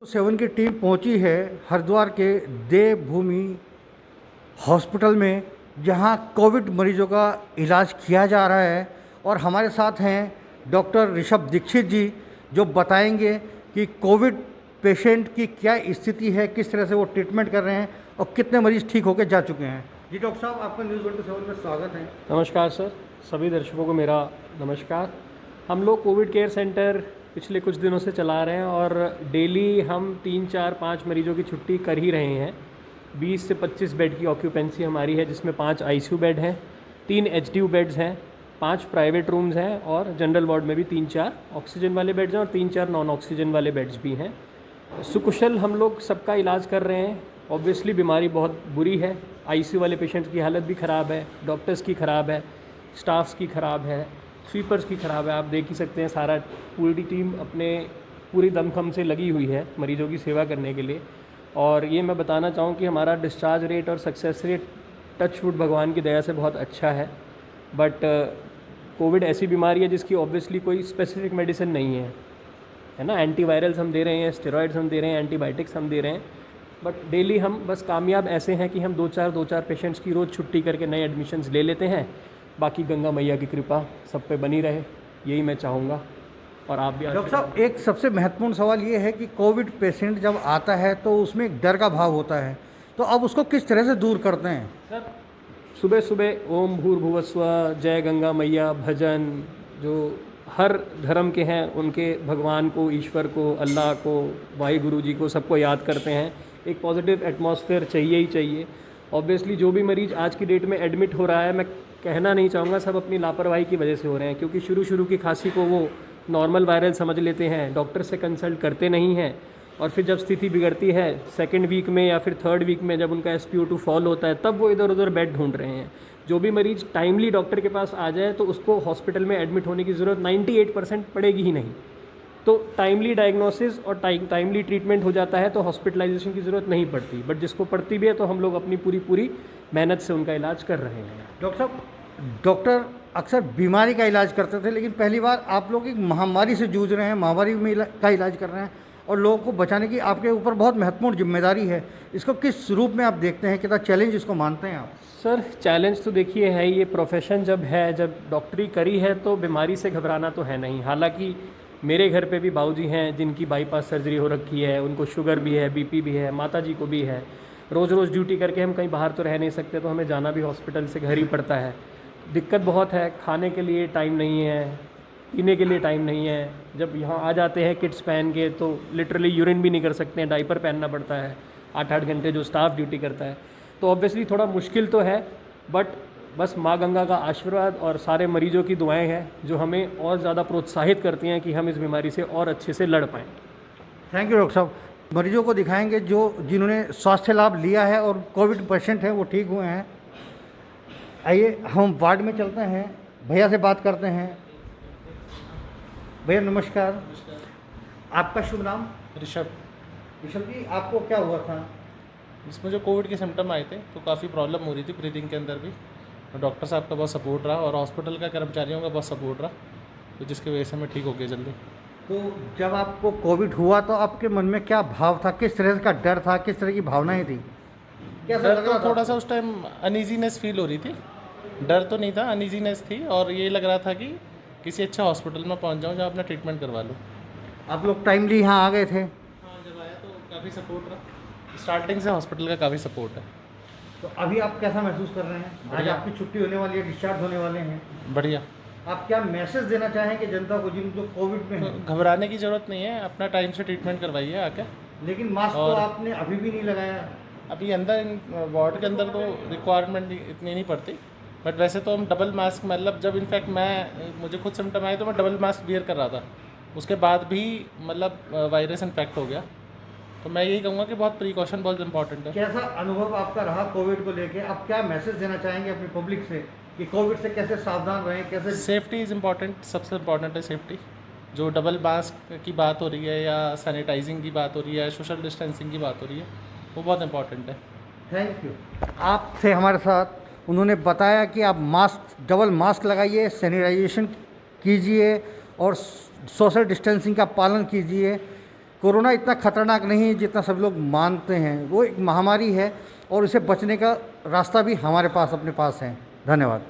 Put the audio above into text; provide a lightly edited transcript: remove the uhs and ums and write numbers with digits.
7 की टीम पहुंची है हरिद्वार के देवभूमि हॉस्पिटल में, जहां कोविड मरीजों का इलाज किया जा रहा है। और हमारे साथ हैं डॉक्टर ऋषभ दीक्षित जी, जो बताएंगे कि कोविड पेशेंट की क्या स्थिति है, किस तरह से वो ट्रीटमेंट कर रहे हैं और कितने मरीज ठीक होकर जा चुके हैं। जी डॉक्टर साहब, आपका न्यूज़ 27 में स्वागत है। नमस्कार सर, सभी दर्शकों को मेरा नमस्कार। हम लोग कोविड केयर सेंटर पिछले कुछ दिनों से चला रहे हैं और डेली हम 3, 4, 5 मरीजों की छुट्टी कर ही रहे हैं। 20 से 25 बेड की ऑक्यूपेंसी हमारी है, जिसमें 5 आईसीयू बेड हैं, 3 एचडीयू बेड्स हैं, 5 प्राइवेट रूम्स हैं और जनरल वार्ड में भी 3-4 ऑक्सीजन वाले बेड्स हैं और 3-4 नॉन ऑक्सीजन वाले बेड्स भी हैं। सुकुशल हम लोग सबका इलाज कर रहे हैं। ऑब्वियसली बीमारी बहुत बुरी है, आईसीयू वाले पेशेंट्स की हालत भी ख़राब है, डॉक्टर्स की ख़राब है, स्टाफ्स की ख़राब है, स्वीपर्स की ख़राब है। आप देख ही सकते हैं, सारा पूरी टीम अपने पूरी दमखम से लगी हुई है मरीजों की सेवा करने के लिए। और ये मैं बताना चाहूँ कि हमारा डिस्चार्ज रेट और सक्सेस रेट टचवुड भगवान की दया से बहुत अच्छा है। बट कोविड ऐसी बीमारी है जिसकी ऑब्वियसली कोई स्पेसिफिक मेडिसिन नहीं है ना। एंटीवायरल्स हम दे रहे हैं, स्टेरॉइड्स हम दे रहे हैं, एंटीबायोटिक्स हम दे रहे हैं, बट डेली हम बस कामयाब ऐसे हैं कि हम 2-4 पेशेंट्स की रोज़ छुट्टी करके नए एडमिशन्स ले लेते हैं। बाकी गंगा मैया की कृपा सब पे बनी रहे, यही मैं चाहूँगा। और आप भी। डॉक्टर साहब, एक सबसे महत्वपूर्ण सवाल ये है कि कोविड पेशेंट जब आता है तो उसमें एक डर का भाव होता है, तो अब उसको किस तरह से दूर करते हैं? सर, सुबह सुबह ओम भूर्भुवस्व, जय गंगा मैया भजन, जो हर धर्म के हैं उनके भगवान को, ईश्वर को, अल्लाह को, वाहिगुरु जी को, सबको याद करते हैं। एक पॉजिटिव एटमॉस्फेयर चाहिए ही चाहिए। ऑब्वियसली जो भी मरीज़ आज की डेट में एडमिट हो रहा है, मैं कहना नहीं चाहूँगा सब अपनी लापरवाही की वजह से हो रहे हैं, क्योंकि शुरू की खांसी को वो नॉर्मल वायरल समझ लेते हैं, डॉक्टर से कंसल्ट करते नहीं हैं, और फिर जब स्थिति बिगड़ती है 2nd वीक में या फिर 3rd वीक में, जब उनका SpO2 फॉल होता है, तब वो इधर उधर बेड ढूंढ रहे हैं। जो भी मरीज़ टाइमली डॉक्टर के पास आ जाए तो उसको हॉस्पिटल में एडमिट होने की ज़रूरत 98% पड़ेगी ही नहीं। तो टाइमली डायग्नोसिस और टाइमली ट्रीटमेंट हो जाता है तो हॉस्पिटलाइजेशन की ज़रूरत नहीं पड़ती। बट जिसको पड़ती भी है तो हम लोग अपनी पूरी मेहनत से उनका इलाज कर रहे हैं। डॉक्टर साहब, डॉक्टर अक्सर बीमारी का इलाज करते थे, लेकिन पहली बार आप लोग एक महामारी से जूझ रहे हैं, महामारी में का इलाज कर रहे हैं, और लोगों को बचाने की आपके ऊपर बहुत महत्वपूर्ण जिम्मेदारी है। इसको किस रूप में आप देखते हैं, कितना चैलेंज इसको मानते हैं आप? सर, चैलेंज तो देखिए है, ये प्रोफेशन जब है, जब डॉक्टरी करी है तो बीमारी से घबराना तो है नहीं। हालांकि मेरे घर पे भी बाबूजी हैं जिनकी बाईपास सर्जरी हो रखी है, उनको शुगर भी है, बीपी भी है, माताजी को भी है। रोज़ ड्यूटी करके हम कहीं बाहर तो रह नहीं सकते, तो हमें जाना भी हॉस्पिटल से घर ही पड़ता है। दिक्कत बहुत है, खाने के लिए टाइम नहीं है, पीने के लिए टाइम नहीं है। जब यहाँ आ जाते हैं किट्स पहन के तो लिटरली यूरिन भी नहीं कर सकते हैं, डाइपर पहनना पड़ता है 8-8 घंटे जो स्टाफ ड्यूटी करता है। तो ऑब्वियसली थोड़ा मुश्किल तो है, बट बस माँ गंगा का आशीर्वाद और सारे मरीजों की दुआएं हैं जो हमें और ज़्यादा प्रोत्साहित करती हैं कि हम इस बीमारी से और अच्छे से लड़ पाएँ। थैंक यू डॉक्टर साहब। मरीजों को दिखाएंगे जिन्होंने स्वास्थ्य लाभ लिया है और कोविड पेशेंट हैं वो ठीक हुए हैं। आइए हम वार्ड में चलते हैं, भैया से बात करते हैं। भैया नमस्कार, आपका शुभ नाम? ऋषभ। ऋषभ जी, आपको क्या हुआ था? इसमें जो कोविड के सिम्टम आए थे तो काफ़ी प्रॉब्लम हो रही थी ब्रीदिंग के अंदर भी, और डॉक्टर साहब का बहुत सपोर्ट रहा और हॉस्पिटल का कर्मचारियों का बहुत सपोर्ट रहा, तो जिसकी वजह से मैं ठीक हो गया जल्दी। तो जब आपको कोविड हुआ तो आपके मन में क्या भाव था, किस तरह का डर था, किस तरह की भावनाएं थी? डर तो थोड़ा सा उस टाइम अनईजीनेस फील हो रही थी, डर तो नहीं था, अनईजीनेस थी, और ये लग रहा था कि किसी अच्छे हॉस्पिटल में पहुँच जाऊँ जहाँ अपना ट्रीटमेंट करवा लूँ। आप लोग टाइमली यहाँ आ गए थे? हाँ, जब आया तो काफ़ी सपोर्ट रहा, स्टार्टिंग से हॉस्पिटल का काफ़ी सपोर्ट है। तो अभी आप कैसा महसूस कर रहे हैं? आज बढ़िया। आपकी छुट्टी होने वाली है, डिस्चार्ज होने वाले हैं। बढ़िया। आप क्या मैसेज देना चाहेंगे जनता को जो कोविड में तो है? घबराने की ज़रूरत नहीं है, अपना टाइम से ट्रीटमेंट करवाइए आके। लेकिन मास्क तो और- आपने अभी भी नहीं लगाया। अभी अंदर वार्ड के अंदर तो रिक्वायरमेंट इतनी नहीं पड़ती, बट वैसे तो हम डबल मास्क, मतलब जब इनफैक्ट मुझे खुद सिम्टम आए तो मैं डबल मास्क वियर कर रहा था, उसके बाद भी मतलब वायरस इन्फेक्ट हो गया। तो मैं यही कहूँगा कि बहुत प्रिकॉशन बहुत इंपॉर्टेंट है। कैसा अनुभव आपका रहा कोविड को लेके? आप क्या मैसेज देना चाहेंगे अपनी पब्लिक से कि कोविड से कैसे सावधान रहें, कैसे? सेफ्टी इज़ इम्पॉर्टेंट, सबसे इम्पॉर्टेंट है सेफ्टी। जो डबल मास्क की बात हो रही है या सैनिटाइजिंग की बात हो रही है, सोशल डिस्टेंसिंग की बात हो रही है, वो बहुत इंपॉर्टेंट है। Thank you. आप थे हमारे साथ, उन्होंने बताया कि आप मास्क, डबल मास्क लगाइए, सैनिटाइजेशन कीजिए और सोशल डिस्टेंसिंग का पालन कीजिए। कोरोना इतना खतरनाक नहीं है जितना सब लोग मानते हैं। वो एक महामारी है और इसे बचने का रास्ता भी हमारे पास अपने पास है। धन्यवाद।